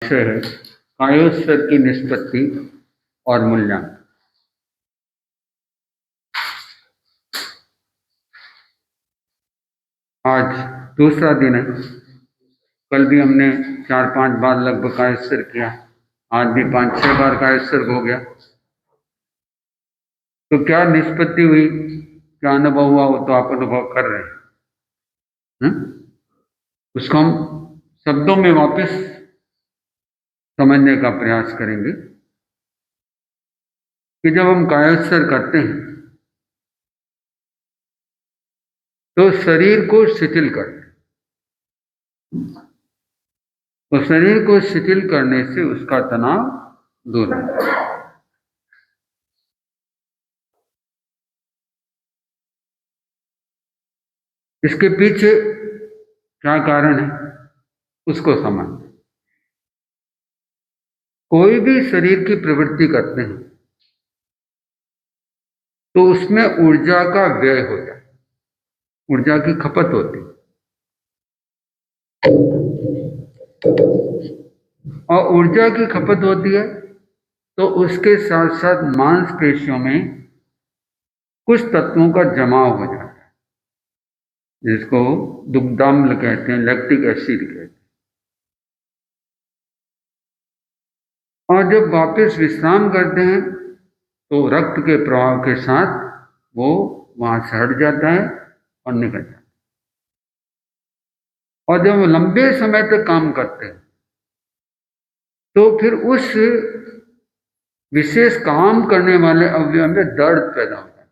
विषय है कायोस्तर की निष्पत्ति और मूल्यांकन। आज दूसरा दिन है। कल भी हमने 4-5 बार लगभग कायोस्तर किया, आज भी 5-6 बार कायोस्तर हो गया। तो क्या निष्पत्ति हुई, क्या अनुभव हुआ, वो तो आप अनुभव कर रहे हैं। उसको हम शब्दों में वापस समझने का प्रयास करेंगे कि जब हम कायोस्तर करते हैं तो शरीर को शिथिल करते हैं, तो शरीर को शिथिल करने से उसका तनाव दूर होता है। इसके पीछे क्या कारण है उसको समझ। कोई भी शरीर की प्रवृत्ति करते हैं तो उसमें ऊर्जा का व्यय होता है, ऊर्जा की खपत होती है। और ऊर्जा की खपत होती है तो उसके साथ साथ मांसपेशियों में कुछ तत्वों का जमाव हो जाता है, जिसको दुग्धाम्ल कहते हैं, लैक्टिक एसिड कहते हैं। और जब वापस विश्राम करते हैं तो रक्त के प्रवाह के साथ वो वहां से हट जाता है और निकल जाता है। और जब लंबे समय तक काम करते हैं तो फिर उस विशेष काम करने वाले अवयव में दर्द पैदा होता है।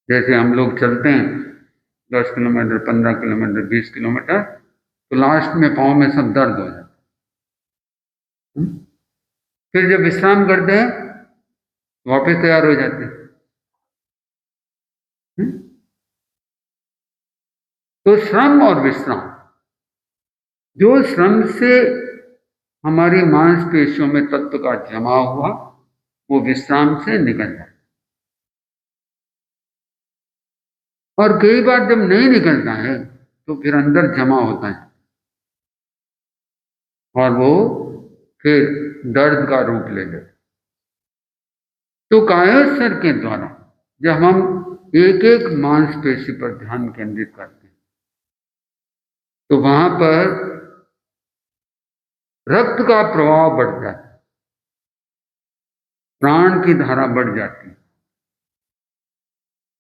जैसे हम लोग चलते हैं 10 किलोमीटर, 15 किलोमीटर, 20 किलोमीटर, तो लास्ट में पाँव में सब दर्द हो जाता है। फिर जब विश्राम करते हैं वापस तैयार हो जाते हैं। तो श्रम और विश्राम, जो श्रम से हमारी मांसपेशियों में तत्व का जमा हुआ वो विश्राम से निकल जाता है। और कई बार जब नहीं निकलता है तो फिर अंदर जमा होता है और वो फिर दर्द का रूप ले लेता है। तो कायोस्तर के द्वारा जब हम एक एक मांसपेशी पर ध्यान केंद्रित करते हैं तो वहां पर रक्त का प्रवाह बढ़ जाता है, प्राण की धारा बढ़ जाती है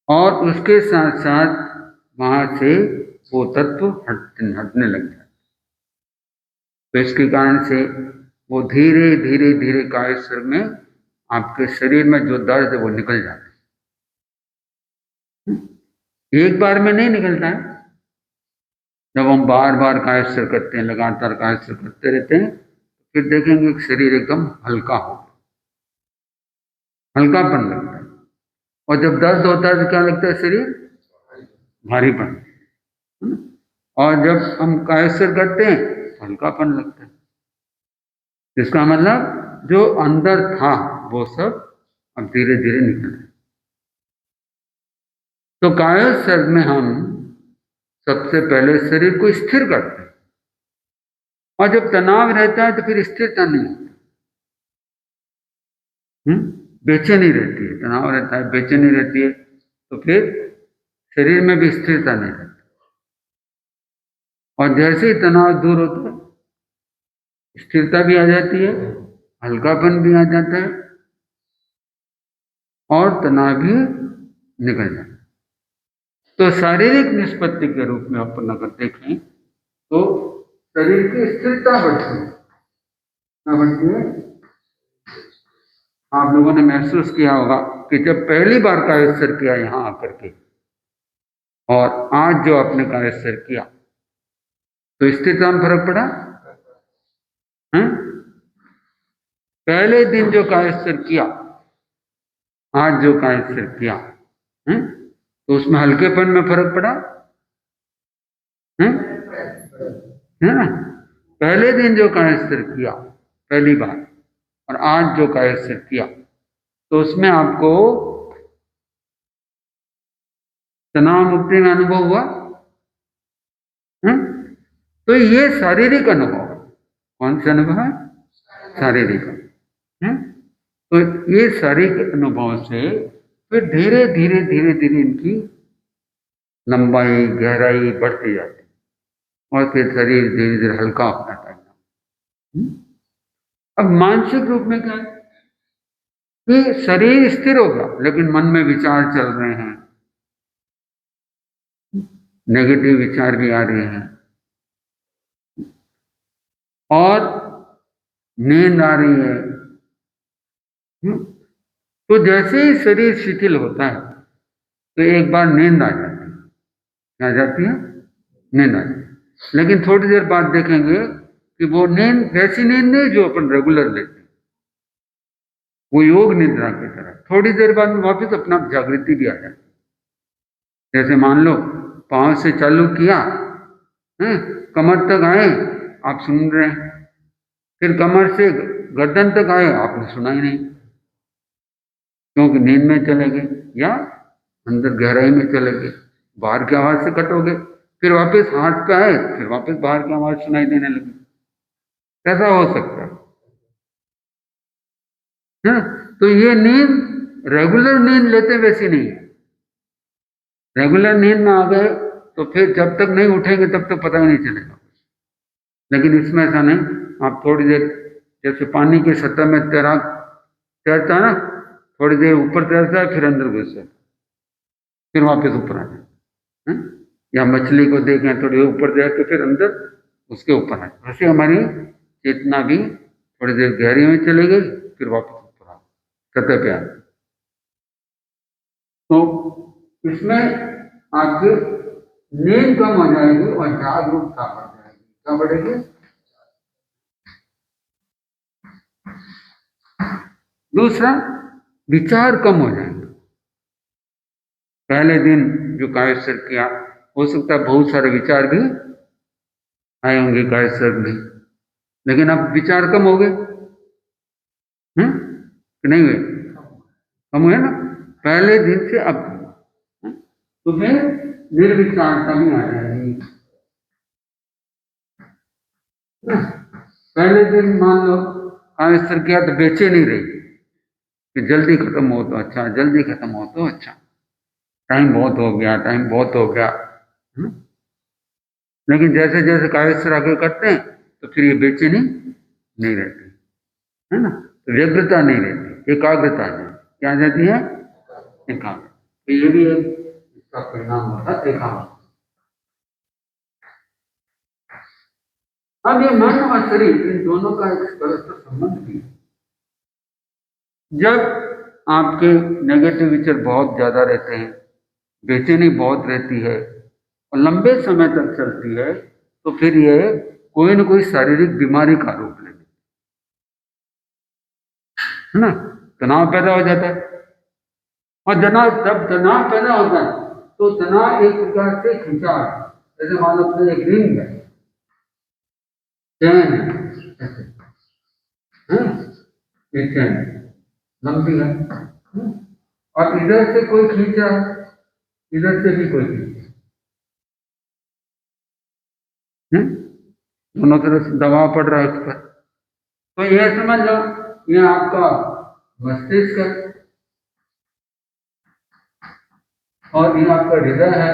और उसके साथ साथ वहां से वो तत्व हटने लग जाते हैं। तो इसके कारण से वो धीरे धीरे धीरे कायोस्तर में आपके शरीर में जो दर्द है वो निकल जाता है। एक बार में नहीं निकलता है। जब हम बार बार कायोस्तर करते हैं, लगातार कायोस्तर करते रहते हैं, फिर देखेंगे कि शरीर एकदम हल्का हो, हल्कापन लगता है। और जब दर्द होता है तो क्या लगता है, शरीर भारीपन। और जब हम कायोस्तर करते हैं तो हल्कापन लगता है। इसका मतलब जो अंदर था वो सब अब धीरे धीरे निकल रहा है। तो कायोस्तर में हम सबसे पहले शरीर को स्थिर करते हैं और जब तनाव रहता है तो फिर स्थिरता नहीं होती, बेचैनी रहती है। तनाव रहता है, बेचैनी रहती है, तो फिर शरीर में भी स्थिरता नहीं रहती। और जैसे ही तनाव दूर होता है स्थिरता भी आ जाती है, हल्कापन भी आ जाता है और तनाव भी निकल जाता है। तो शारीरिक निष्पत्ति के रूप में अपन अगर देखें तो शरीर की स्थिरता बढ़ती है। क्या बढ़ती है? आप लोगों ने महसूस किया होगा कि जब पहली बार कायोस्तर किया यहां आकर के और आज जो आपने कायोस्तर किया तो स्थिरता में फर्क पड़ा है? पहले दिन जो कायोस्तर किया, आज जो कायोस्तर किया है? तो उसमें हल्केपन में फर्क पड़ा है ना? पहले दिन जो कायोस्तर किया पहली बार और आज जो कायोस्तर किया तो उसमें आपको तनाव मुक्ति में अनुभव हुआ है? तो ये शारीरिक अनुभव है। कौन सा अनुभव है? शारीरिक। तो ये शारीरिक अनुभव से फिर धीरे धीरे धीरे धीरे इनकी लंबाई गहराई बढ़ती जाती है और फिर शरीर धीरे धीरे हल्का होता है। अब मानसिक रूप में क्या है कि शरीर स्थिर होगा लेकिन मन में विचार चल रहे हैं, नेगेटिव विचार भी आ रहे हैं और नींद आ रही है। तो जैसे ही शरीर शिथिल होता है तो एक बार नींद आ जाती है। क्या आ जाती है? नींद आ जाती है। लेकिन थोड़ी देर बाद देखेंगे कि वो नींद वैसी नींद नहीं जो अपन रेगुलर लेते हैं, वो योग निद्रा की तरह थोड़ी देर बाद में वापस अपना जागृति भी आ जाती है। जैसे मान लो पांव से चालू किया, कमर तक आए, आप सुन रहे हैं, फिर कमर से गर्दन तक आए, आपने सुना ही नहीं क्योंकि नींद में चले गए या अंदर गहराई में चले गए, बाहर की आवाज से कट हो गए। फिर वापस हाथ पे आए, फिर वापस बाहर की आवाज सुनाई देने लगी। कैसा हो सकता है? तो ये नींद रेगुलर नींद लेते वैसी नहीं है। रेगुलर नींद में आ गए तो फिर जब तक नहीं उठेंगे तब तक पता ही नहीं चलेगा। लेकिन इसमें ऐसा नहीं, आप थोड़ी देर जैसे पानी की सतह में तैरता है ना, थोड़ी देर ऊपर तैरता है फिर अंदर घुस जाता है, फिर वापस ऊपर आ जाता है। या मछली को देखें थोड़ी ऊपर जाए तो फिर अंदर उसके ऊपर आए, वैसे हमारी चेतना भी थोड़ी देर गहरी में चली गई फिर वापस ऊपर आ सतह पे आ। तो इसमें आपकी नींद कम हो जाएगी और जागरूकता बढ़ जाएगी। क्या बढ़ेगी? दूसरा, विचार कम हो जाएंगे। पहले दिन जो कायस्थ किया, हो सकता है बहुत सारे विचार भी आए होंगे कायस्थ में, लेकिन अब विचार कम हो गए, कि नहीं हुए? कम हुए ना पहले दिन से अब। तो फिर निर्विचारता भी आ जाएगी। पहले दिन मान लो कायस्थ किया तो बेचे नहीं रही कि जल्दी खत्म हो तो अच्छा, जल्दी खत्म हो तो अच्छा, टाइम बहुत हो गया, टाइम बहुत हो गया। लेकिन जैसे जैसे कायस्थ आगे करते हैं तो फिर ये बेचैनी नहीं रहती है ना, तो व्यग्रता नहीं रहती, एकाग्रता है। क्या जाती है? एकाग्र। तो ये भी एक इसका परिणाम होता है, एकाग्र। अब ये मन और शरीर इन दोनों का एक परस्पर संबंध भी है। जब आपके नेगेटिव विचार बहुत ज्यादा रहते हैं, बेचैनी बहुत रहती है और लंबे समय तक चलती है, तो फिर ये कोई न कोई शारीरिक बीमारी का रूप लेती है ना, तनाव पैदा हो जाता है। और जब तनाव पैदा होता है तो तनाव एक प्रकार से खिंचाव, जैसे मान लो अपने एक रिंग है, चैन है, एक चैन लंबी है, और इधर से कोई खींच रहा है, इधर से भी कोई खींच, दोनों तरफ से दबाव पड़ रहा है उस पर। तो यह समझ लो ये आपका मस्तिष्क है और ये आपका हृदय है,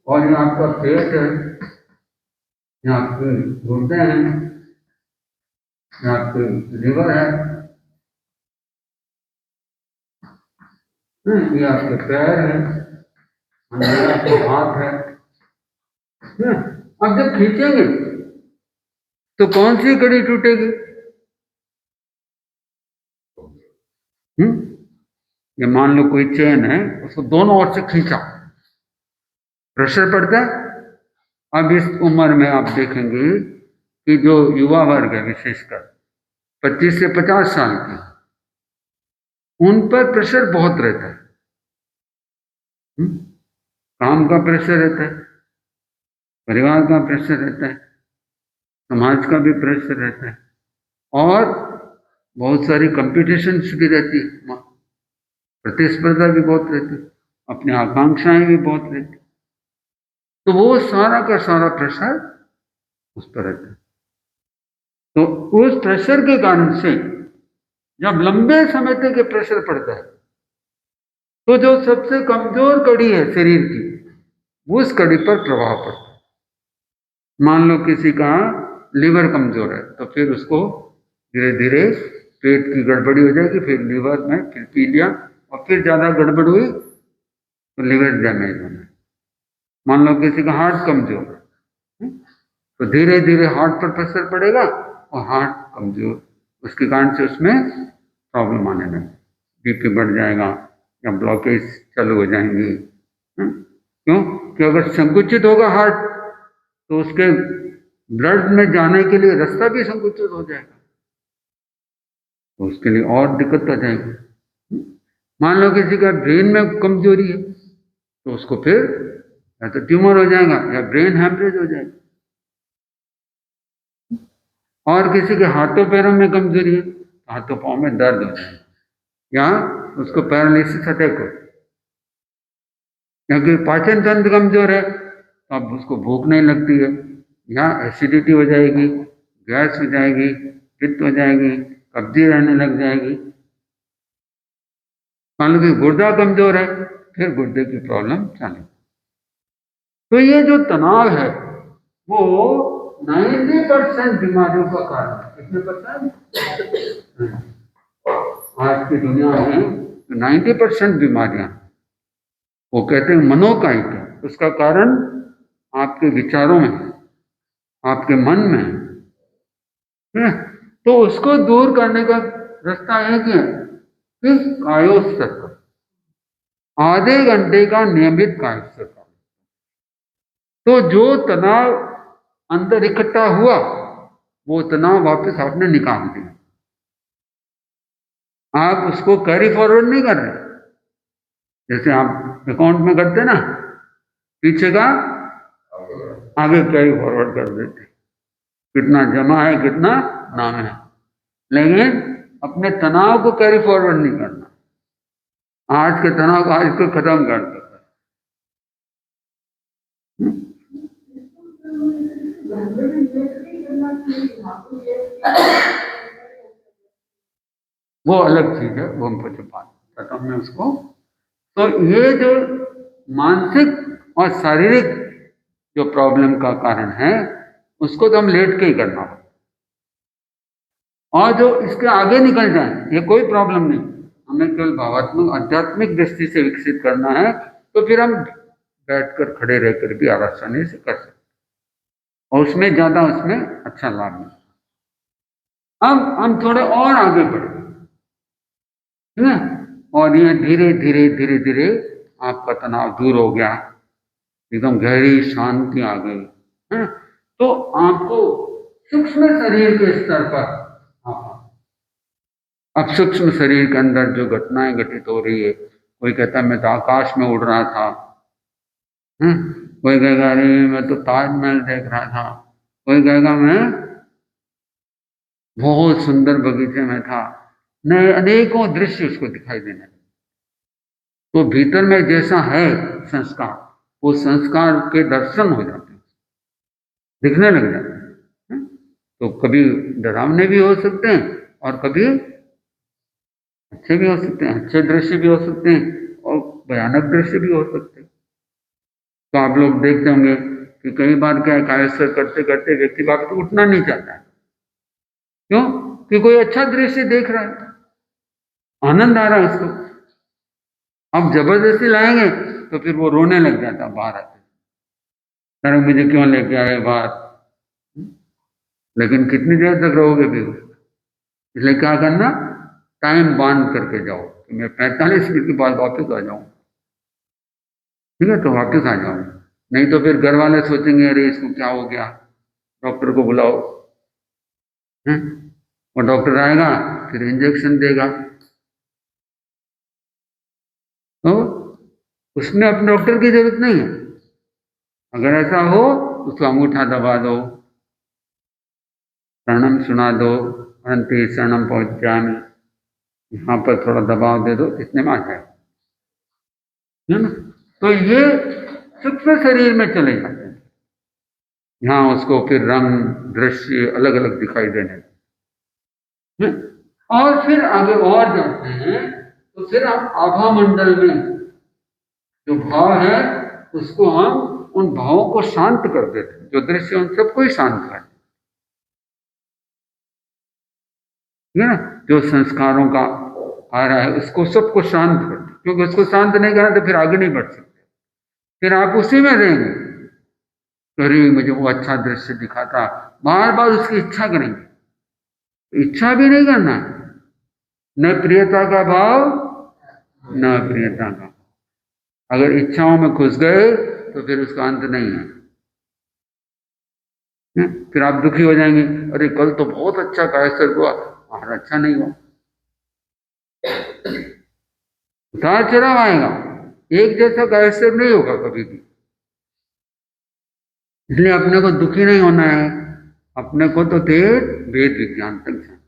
और ये आपका पेट है, ये आपके गुर्दे हैं, ये आपके लिवर है, ये आपके पैर है, ये आपके हाथ है। अब जब खींचेंगे तो कौन सी कड़ी टूटेगी? ये मान लो कोई चेन है, उसको दोनों ओर से खींचा, प्रेशर पड़ता है। अब इस उम्र में आप देखेंगे कि जो युवा वर्ग है, विशेषकर 25 से 50 साल के, उन पर प्रेशर बहुत रहता है। काम का प्रेशर रहता है, परिवार का प्रेशर रहता है, समाज का भी प्रेशर रहता है, और बहुत सारी कंपटीशन भी रहती है, प्रतिस्पर्धा भी बहुत रहती है, अपनी आकांक्षाएं भी बहुत रहती। तो वो सारा का सारा प्रेशर उस पर रहता है। तो उस प्रेशर के कारण से जब लंबे समय तक ये प्रेशर पड़ता है तो जो सबसे कमजोर कड़ी है शरीर की, उस कड़ी पर प्रभाव पड़ता है। मान लो किसी का लीवर कमजोर है तो फिर उसको धीरे धीरे पेट की गड़बड़ी हो जाएगी, फिर लीवर में फिर पी लिया और फिर ज्यादा गड़बड़ हुई तो लीवर डैमेज होना है। मान लो किसी का हार्ट कमजोर है तो धीरे धीरे हार्ट पर प्रेशर पड़ेगा और हार्ट कमजोर, उसके कारण से उसमें प्रॉब्लम आने लगे, बीपी बढ़ जाएगा या ब्लॉकेज चालू हो जाएंगी। क्यों? कि अगर संकुचित होगा हार्ट तो उसके ब्लड में जाने के लिए रास्ता भी संकुचित हो जाएगा, तो उसके लिए और दिक्कत आ जाएगी। मान लो किसी का ब्रेन में कमजोरी है तो उसको फिर या तो ट्यूमर हो जाएगा या ब्रेन हैमरेज हो जाएगा। और किसी के हाथों पैरों में कमजोरी है तो हाथों पाँव में दर्द हो जाएगा या उसको पैरालिसिस अटैक हो, क्योंकि पाचन तंत्र कमजोर है तो अब उसको भूख नहीं लगती है या एसिडिटी हो जाएगी, गैस हो जाएगी, पित्त हो जाएगी, कब्जी रहने लग जाएगी। मान लो कि गुर्दा कमजोर है फिर गुर्दे की प्रॉब्लम चालू। तो ये जो तनाव है वो 90% बीमारियों का कारण है। कितने परसेंट? आज की दुनिया में 90% बीमारियां वो कहते हैं मनोकायिक है। उसका कारण आपके विचारों में, आपके मन में है। तो उसको दूर करने का रास्ता एक है कि कायोत्सर्ग, आधे घंटे का नियमित कायोत्सर्ग। तो जो तनाव अंदर इकट्ठा हुआ वो तनाव वापस आपने निकाल दिया, आप उसको कैरी फॉरवर्ड नहीं कर रहे। जैसे आप अकाउंट में करते ना, पीछे का आगे कैरी फॉरवर्ड कर देते, कितना जमा है कितना नाम है, लेकिन अपने तनाव को कैरी फॉरवर्ड नहीं करना। आज के तनाव को आज को खत्म कर दो। वो अलग चीज है, वो हम कुछ बात करता हूं मैं उसको। तो ये जो मानसिक और शारीरिक जो प्रॉब्लम का कारण है उसको तो हम लेट के ही करना होगा, और जो इसके आगे निकल जाए ये कोई प्रॉब्लम नहीं, हमें केवल भावात्मक आध्यात्मिक दृष्टि से विकसित करना है तो फिर हम बैठकर खड़े रहकर भी आसानी से कर सकते और उसमें ज्यादा उसमें अच्छा लाभ मिलता। अब हम थोड़े और आगे बढ़े, ठीक है, और ये धीरे धीरे धीरे धीरे आपका तनाव दूर हो गया, एकदम गहरी शांति आ गई है। तो आपको सूक्ष्म शरीर के स्तर पर अब सूक्ष्म शरीर के अंदर जो घटनाएं घटित हो रही है, कोई कहता है मैं तो आकाश में उड़ रहा था, कोई कहेगा अरे मैं तो ताजमहल देख रहा था, कोई कहेगा मैं बहुत सुंदर बगीचे में था, नए अनेकों दृश्य उसको दिखाई देने। तो भीतर में जैसा है संस्कार, वो संस्कार के दर्शन हो जाते हैं, दिखने लग जाते हैं। तो कभी डरावने भी हो सकते हैं और कभी अच्छे भी हो सकते हैं, अच्छे दृश्य भी हो सकते हैं और भयानक दृश्य भी हो सकते हैं। तो आप लोग देखते होंगे कि कई बार क्या कायस्थ करते करते व्यक्ति वापस उठना नहीं चाहता है। क्यों? कि कोई अच्छा दृश्य देख रहा है, आनंद आ रहा है उसको। अब जबरदस्ती लाएंगे तो फिर वो रोने लग जाता बाहर आते, अरे मुझे क्यों लेके आए बाहर। लेकिन कितनी देर तक रहोगे भी, इसलिए क्या करना, टाइम बांध करके जाओ कि मैं 45 मिनट के बाद वापस आ जाऊं, ठीक है, तो वापस आ जाओ। नहीं तो फिर घर वाले सोचेंगे अरे इसको क्या हो गया, डॉक्टर को बुलाओ, है? और डॉक्टर आएगा फिर इंजेक्शन देगा, तो उसमें अपने डॉक्टर की जरूरत नहीं है। अगर ऐसा हो तो उसको अंगूठा दबा दो, शरणम सुना दो, अनंति शरणम पहुंच जाए, यहाँ पर थोड़ा दबाव दे दो, इतने में आ जाए, है ना। तो ये सूक्ष्म शरीर में चले जाते, यहाँ उसको फिर रंग दृश्य अलग अलग दिखाई देने लगते हैं। और फिर आगे और जाते हैं तो फिर हम आभा मंडल में जो भाव है उसको हम उन भावों को शांत कर देते हैं। जो दृश्य उन सबको ही शांत कर है ना। जो संस्कारों का आ रहा है उसको सबको शांत कर दे, क्योंकि उसको शांत नहीं करना तो फिर आगे नहीं बढ़ सकते। फिर आप उसी में रहेंगे, अरे मुझे वो अच्छा दृश्य दिखा था, बार बार उसकी इच्छा करेंगे। इच्छा भी नहीं करना, न प्रियता का भाव न प्रियता का। अगर इच्छाओं में घुस गए तो फिर उसका अंत नहीं है। फिर आप दुखी हो जाएंगे, अरे कल तो बहुत अच्छा कार्यक्रम हुआ और अच्छा नहीं हुआ। उतार चढ़ाव आएगा, एक जैसा कार्यक्रम नहीं होगा कभी भी। इसलिए अपने को दुखी नहीं होना है, अपने को तो ठेठ वेद विज्ञान तक जाना।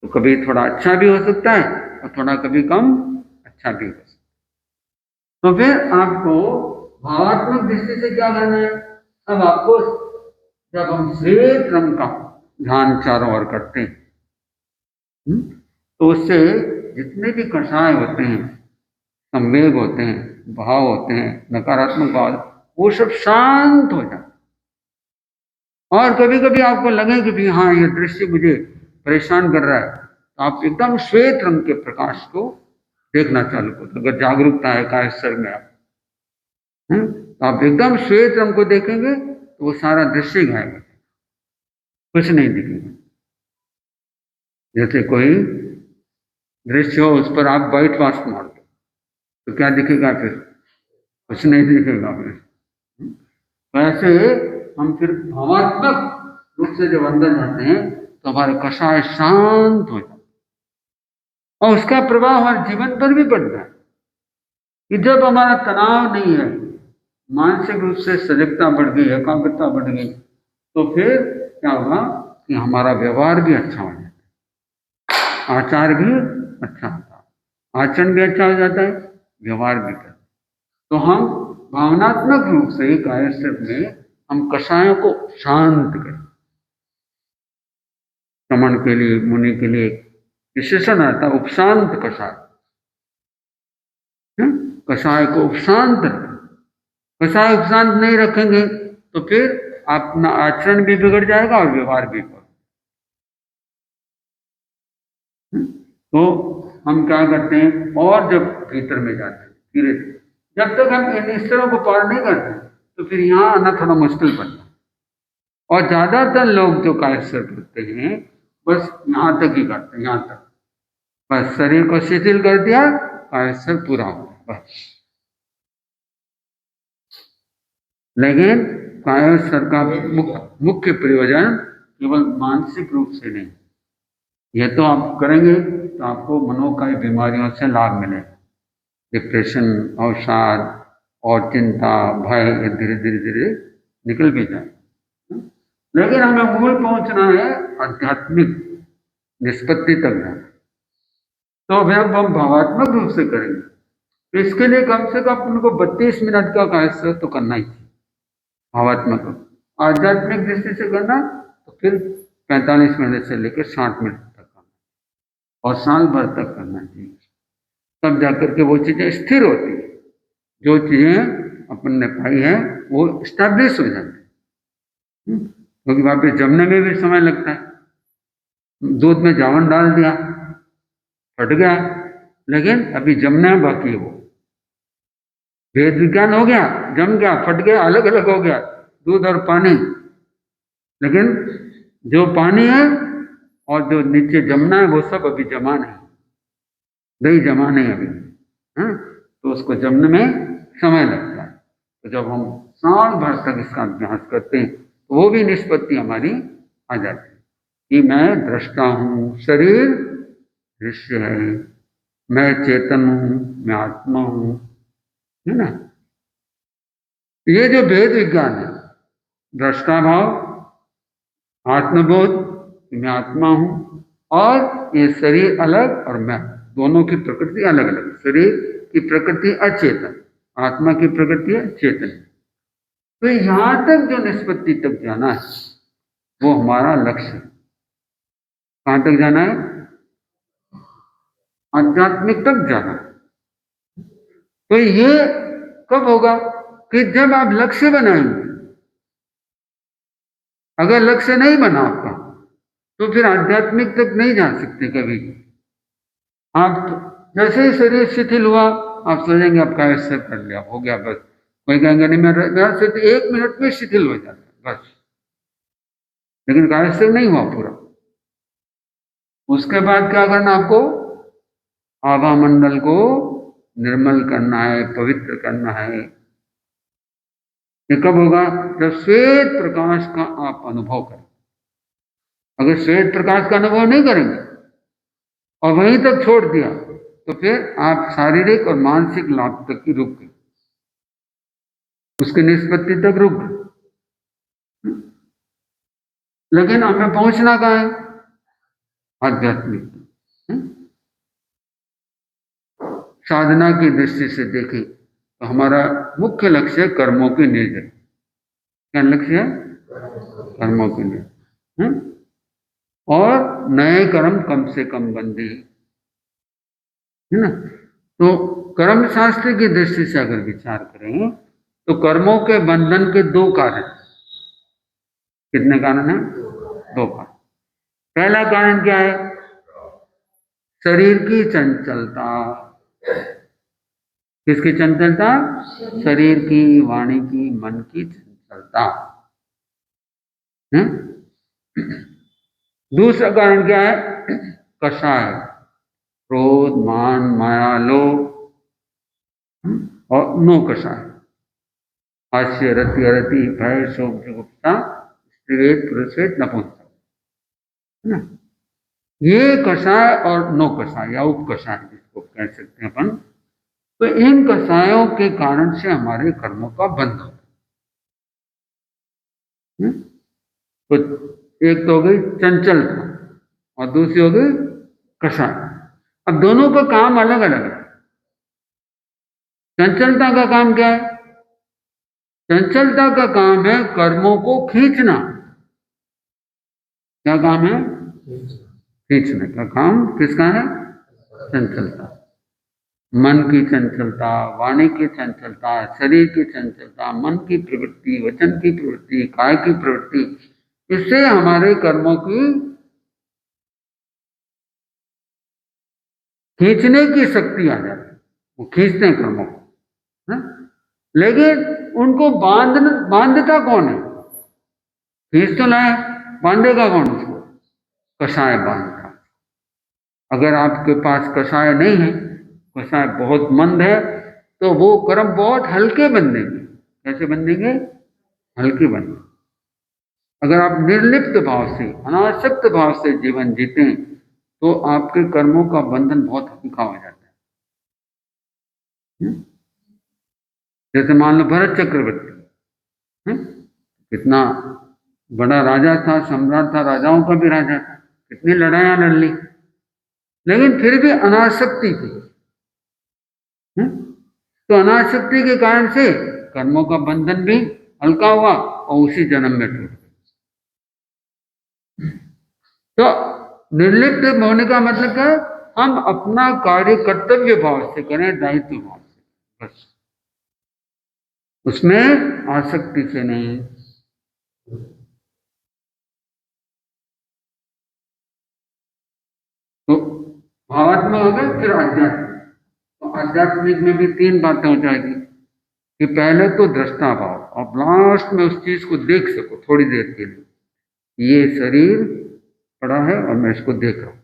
तो कभी थोड़ा अच्छा भी हो सकता है और थोड़ा कभी कम अच्छा भी हो सकता है। तो फिर आपको भावात्मक दृष्टि से क्या करना है। अब आपको जब हम श्वेत रंग का ध्यान चारों ओर करते हैं तो उससे जितने भी कषाय होते हैं, संवेग होते हैं, भाव होते हैं, नकारात्मक भाव, वो सब शांत हो जाते। और कभी कभी आपको लगे कि भी हाँ ये दृश्य मुझे परेशान कर रहा है, तो आप एकदम श्वेत रंग के प्रकाश को देखना चालू करो। अगर जागरूकता है कायस्तर में आप तो आप एकदम श्वेत रंग को देखेंगे तो वो सारा दृश्य गायब हो जाएगा, कुछ नहीं दिखेगा। जैसे कोई दृश्य हो उस पर आप व्हाइट वाश मार दो तो क्या दिखेगा, फिर कुछ नहीं दिखेगा। फिर ऐसे हम फिर भावात्मक रूप से जब अंदर जाते हैं तो हमारे कषाय शांत हो जाते और उसका प्रभाव हमारे जीवन पर भी पड़ता है कि जब हमारा तनाव नहीं है, मानसिक रूप से सजगता बढ़ गई, एकाग्रता बढ़ गई, तो फिर क्या होगा कि हमारा व्यवहार भी अच्छा हो जाता है, आचार भी अच्छा होता है, आचरण भी अच्छा हो जाता है, व्यवहार भी करता है। तो हम भावनात्मक रूप से कायस्थ में हम कषायों को शांत करें। श्रमण के लिए, मुनि के लिए विशेषण आता है उपशांत कषाय। कषाय को उपशांत रखें। कषाय उपशांत नहीं रखेंगे तो फिर अपना आचरण भी बिगड़ जाएगा और व्यवहार भी बिगड़। तो हम क्या करते हैं, और जब भीतर में जाते हैं धीरे धीरे, जब तक हम इन स्तरों को पार नहीं करते तो फिर यहाँ आना थोड़ा मुश्किल पड़ता है। और ज्यादातर लोग जो कायस्थ करते हैं बस यहाँ तक ही करते हैं, यहाँ तक बस शरीर को शिथिल कर दिया, कायस्थ पूरा हो गया बस। लेकिन कायस्थ का मुख्य प्रयोजन केवल मानसिक रूप से नहीं, यह तो आप करेंगे तो आपको मनोकाय बीमारियों से लाभ मिलेगा। डिप्रेशन, अवसाद और चिंता, भय ये धीरे धीरे धीरे निकल भी जाए। लेकिन हमें मूल पहुंचना है आध्यात्मिक निष्पत्ति तक जाना। तो अब हम भावात्मक रूप से करेंगे तो इसके लिए कम से कम उनको 32 मिनट का कायस्थ तो करना ही चाहिए। भावात्मक आध्यात्मिक दृष्टि से करना तो फिर 45 मिनट से लेकर 60 मिनट तक करना और साल भर तक करना चाहिए। तब जाकर के वो चीजें स्थिर होती है, जो चीजें अपन ने पाई है वो स्टैब्लिश हो जाती है। क्योंकि वहां पे जमने में भी समय लगता है। दूध में जावन डाल दिया, फट गया, लेकिन अभी जमना बाकी है। वो वेद विज्ञान हो गया, जम गया, फट गया, अलग अलग हो गया दूध और पानी। लेकिन जो पानी है और जो नीचे जमना है वो सब अभी जमा नहीं, दही जमा नहीं अभी, तो उसको जमने में समय लगता है। तो जब हम साल भर तक इसका अभ्यास करते हैं तो वो भी निष्पत्ति हमारी आ जाती है कि मैं दृष्टा हूँ, शरीर दृश्य है, मैं चेतन हूँ, मैं आत्मा हूँ, है ना। ये जो भेद विज्ञान है, दृष्टा भाव, आत्मबोध, मैं आत्मा हूँ, और ये शरीर अलग और मैं, दोनों की प्रकृति अलग अलग। शरीर की प्रकृति अचेतन, आत्मा की प्रकृति है चेतन। तो यहां तक जो निष्पत्ति तक जाना है वो हमारा लक्ष्य है। कहां तक जाना है? आध्यात्मिक तक जाना है। तो ये कब होगा? कि जब आप लक्ष्य बनाएंगे। अगर लक्ष्य नहीं बना आपका तो फिर आध्यात्मिक तक नहीं जा सकते कभी। आप जैसे ही शरीर शिथिल हुआ आप सोचेंगे आप कायस्थ कर लिया, हो गया बस। कोई कहेंगे नहीं मेरा शरीर 1 मिनट में शिथिल हो जाता है बस, लेकिन कायस्थ नहीं हुआ पूरा। उसके बाद क्या करना आपको? आभा मंडल को निर्मल करना है, पवित्र करना है। ये कब होगा? जब श्वेत प्रकाश का आप अनुभव करें। अगर श्वेत प्रकाश का अनुभव नहीं करेंगे और वहीं तक छोड़ दिया तो फिर आप शारीरिक और मानसिक लाभ तक ही रुक गए, उसकी निष्पत्ति तक रुक गए। लेकिन हमें पहुंचना कहाँ है? आध्यात्मिक। साधना की दृष्टि से देखें तो हमारा मुख्य लक्ष्य कर्मों के निर्जन। क्या लक्ष्य है? कर्मों के निर्जन और नए कर्म कम से कम बंदे, है ना। तो कर्म शास्त्र की दृष्टि से अगर विचार करें तो कर्मों के बंधन के 2 कारण। कितने कारण हैं? 2 कारण। पहला कारण क्या है? शरीर की चंचलता। किसकी चंचलता? शरीर की, वाणी की, मन की चंचलता। दूसरा कारण क्या है? कषाय, क्रोध, मान, माया, लोभ और नो कषाय, हास्य, रति, अरति, भय, शोक, जुगुप्सा, स्त्रीवेद, पुरुषवेद, नपुंसक, है ना। ये कषाय और नो कषाय या उप कषाय जिसको कह सकते हैं अपन, तो इन कषायों के कारण से हमारे कर्मों का बंध होता है। तो एक तो हो गई चंचलता और दूसरी हो गई कषाय। अब दोनों का काम अलग अलग है। चंचलता का काम क्या है? चंचलता का काम है कर्मों को खींचना। क्या काम है? खींचने का काम किसका है? चंचलता। मन की चंचलता, वाणी की चंचलता, शरीर की चंचलता, मन की प्रवृत्ति, वचन की प्रवृत्ति, काय की प्रवृत्ति, इससे हमारे कर्मों की खींचने की शक्ति आ जाती है। वो खींचते हैं कर्मों को, है? लेकिन उनको बांधता कौन है? खींच तो लाए, बांधेगा कौन उसको? कषाय बांधता। अगर आपके पास कषाय नहीं है, कषाय बहुत मंद है, तो वो कर्म बहुत हल्के बनेंगे। कैसे बनेंगे? हल्के बनेंगे। अगर आप निर्लिप्त भाव से, अनासक्त भाव से जीवन जीते तो आपके कर्मों का बंधन बहुत हल्का हो जाता है। जैसे मान लो भरत चक्रवर्ती, कितना बड़ा राजा था, सम्राट था, राजाओं का भी राजा था, कितनी लड़ाइयां लड़ ली, लेकिन फिर भी अनासक्ति थी। तो अनासक्ति के कारण से कर्मों का बंधन भी हल्का हुआ और उसी जन्म में टूट गया। तो निर्लिप्त होने का मतलब क्या है? हम अपना कार्य कर्तव्य भाव से करें, दायित्व भाव से, बस उसमें आसक्ति से नहीं। तो भावात्मा हो गया, फिर आध्यात्मिक। तो आध्यात्मिक में भी 3 बातें हो जाएगी कि पहले तो दृष्टा भाव, और लास्ट में उस चीज को देख सको थोड़ी देर के लिए, ये शरीर पड़ा है और मैं इसको देख रहा हूं।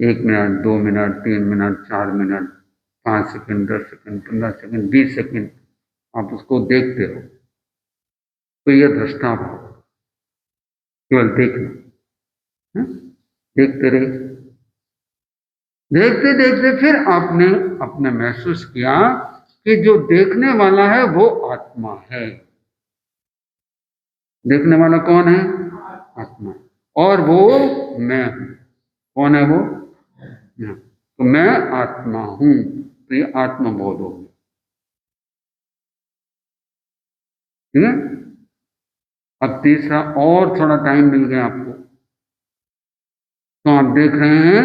1 minute, 2 minute, 3 minute, 4 minute, 5 second, 10 second, 15 second, 20 second आप उसको देखते रहो। तो यह दृष्टा भाव, केवल देखना, देखते रहे। देखते देखते फिर आपने अपने महसूस किया कि जो देखने वाला है वो आत्मा है। देखने वाला कौन है? आत्मा। और वो मैं हूं। कौन है वो? मैं। तो मैं आत्मा हूं, तो ये आत्मबोध हो गया। ठीक है। अब तीसरा और थोड़ा टाइम मिल गया आपको, तो आप देख रहे हैं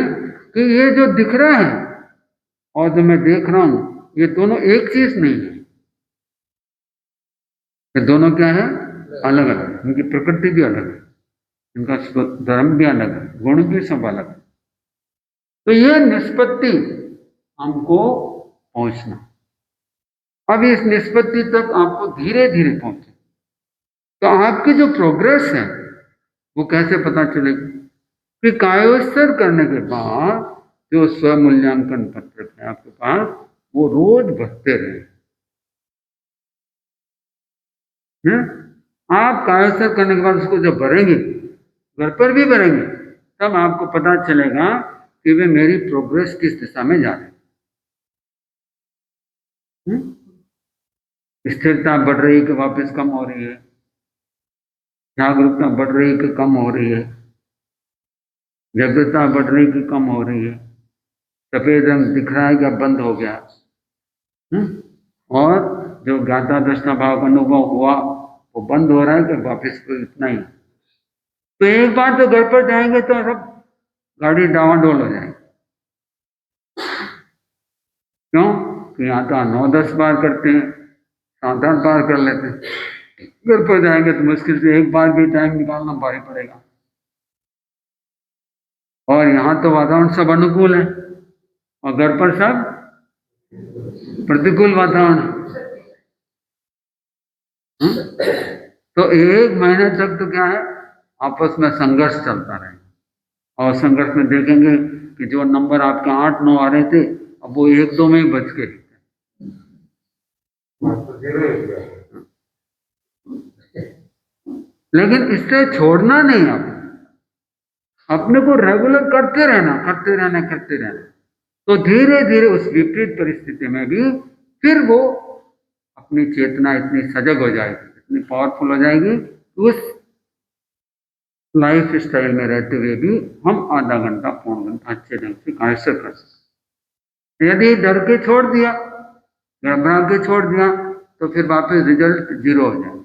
कि ये जो दिख रहा है और जो मैं देख रहा हूं ये दोनों एक चीज नहीं है। ये दोनों क्या है? अलग अलग। इनकी प्रकृति भी अलग है, इनका धर्म भी अलग है, गुण भी सब अलग है। तो ये निष्पत्ति हमको पहुंचना। अब इस निष्पत्ति तक आपको धीरे धीरे पहुंचे, तो आपकी जो प्रोग्रेस है वो कैसे पता चलेगी? कि कायोत्सर्ग करने के बाद जो स्व मूल्यांकन पत्रक है आपके पास, वो रोज भरते रहे। आप कायोत्सर्ग करने के बाद उसको जब भरेंगे, घर पर भी भरेंगे, तब आपको पता चलेगा कि वे मेरी प्रोग्रेस किस दिशा में जा रही है। स्थिरता बढ़ रही है कि वापस कम हो रही है, जागरूकता बढ़ रही है कि कम हो रही है, व्यग्रता बढ़ रही है कि कम हो रही है, सफेद रंग दिख रहा है क्या बंद हो गया, और जो ज्ञाता दृष्टा भाव का अनुभव हुआ वो बंद हो रहा है कि वापस को इतना ही। तो एक बार तो घर पर जाएंगे तो सब गाड़ी डावाडोल हो जाएगी। क्यों? कि यहाँ तो 9-10 बार करते हैं, 7-8 बार कर लेते हैं। घर पर जाएंगे तो मुश्किल से एक बार भी टाइम निकालना भारी पड़ेगा। और यहाँ तो वातावरण सब अनुकूल है और घर पर सब प्रतिकूल वातावरण है। तो 1 महीने तक तो क्या है, आपस में संघर्ष चलता रहेगा। और संघर्ष में देखेंगे कि जो नंबर आपके 8-9 आ रहे थे, अब वो 1-2 में ही बच गए। लेकिन इससे छोड़ना नहीं, आप अपने को रेगुलर करते रहना। तो धीरे धीरे उस विपरीत परिस्थिति में भी फिर वो अपनी चेतना इतनी सजग हो जाएगी, इतनी पावरफुल हो जाएगी, उस लाइफ स्टाइल में रहते हुए भी हम आधा घंटा पौन घंटा अच्छे ढंग से कार्य कर सकते। यदि डर के छोड़ दिया, घबरा के छोड़ दिया, तो फिर वापस रिजल्ट 0 हो जाएगा।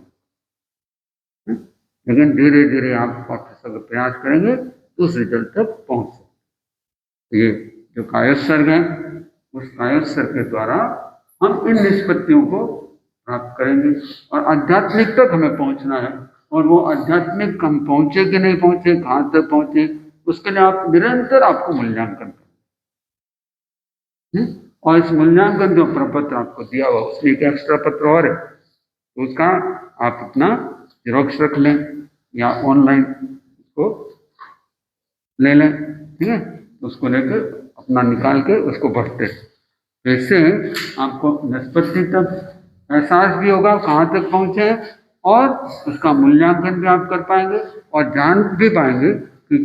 लेकिन धीरे धीरे आप वापस अगर प्रयास करेंगे तो उस रिजल्ट तक पहुंच सकते। ये जो कायोत्सर्ग है, उस कायोत्सर्ग के द्वारा हम इन निष्पत्तियों को प्राप्त करेंगे और आध्यात्मिक तक हमें पहुंचना है। और वो आध्यात्मिक हम पहुंचे कि नहीं पहुंचे, कहां तक पहुंचे, उसके लिए आप निरंतर आपको मूल्यांकन करें। और इस मूल्यांकन जो प्रपत्र आपको दिया हुआ, उसमें एक एक्स्ट्रा पत्र और है, तो उसका आप अपना जेरॉक्स रख लें या ऑनलाइन उसको ले लें। ठीक है, उसको लेकर अपना निकाल के उसको भरते। तो इससे आपको निष्पत्ति तक एहसास भी होगा कहाँ तक पहुँचे, और उसका मूल्यांकन भी आप कर पाएंगे और जान भी पाएंगे कि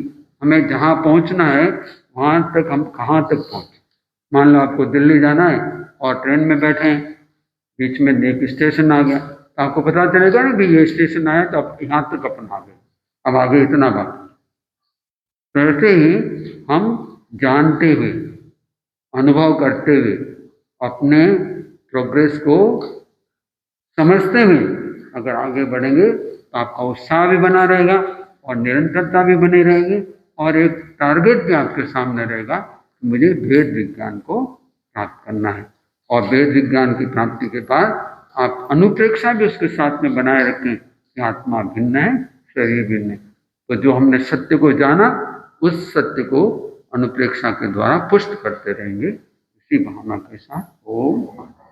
हमें जहाँ पहुँचना है वहाँ तक हम कहाँ तक पहुँचे। मान लो आपको दिल्ली जाना है और ट्रेन में बैठे हैं, बीच में एक स्टेशन आ गया, तो आपको पता चलेगा ना कि ये स्टेशन आया तो अब यहाँ तक अपन आ गए, अब आगे इतना बाकी। तो ऐसे ही हम जानते हुए, अनुभव करते हुए, अपने प्रोग्रेस को समझते हुए अगर आगे बढ़ेंगे तो आपका उत्साह भी बना रहेगा और निरंतरता भी बनी रहेगी, और एक टारगेट भी आपके सामने रहेगा कि मुझे वेद विज्ञान को प्राप्त करना है। और वेद विज्ञान की प्राप्ति के बाद आप अनुप्रेक्षा भी उसके साथ में बनाए रखें कि आत्मा भिन्न है, शरीर भिन्न है। तो जो हमने सत्य को जाना, उस सत्य को अनुप्रेक्षा के द्वारा पुष्ट करते रहेंगे। इसी भावना के साथ ओम।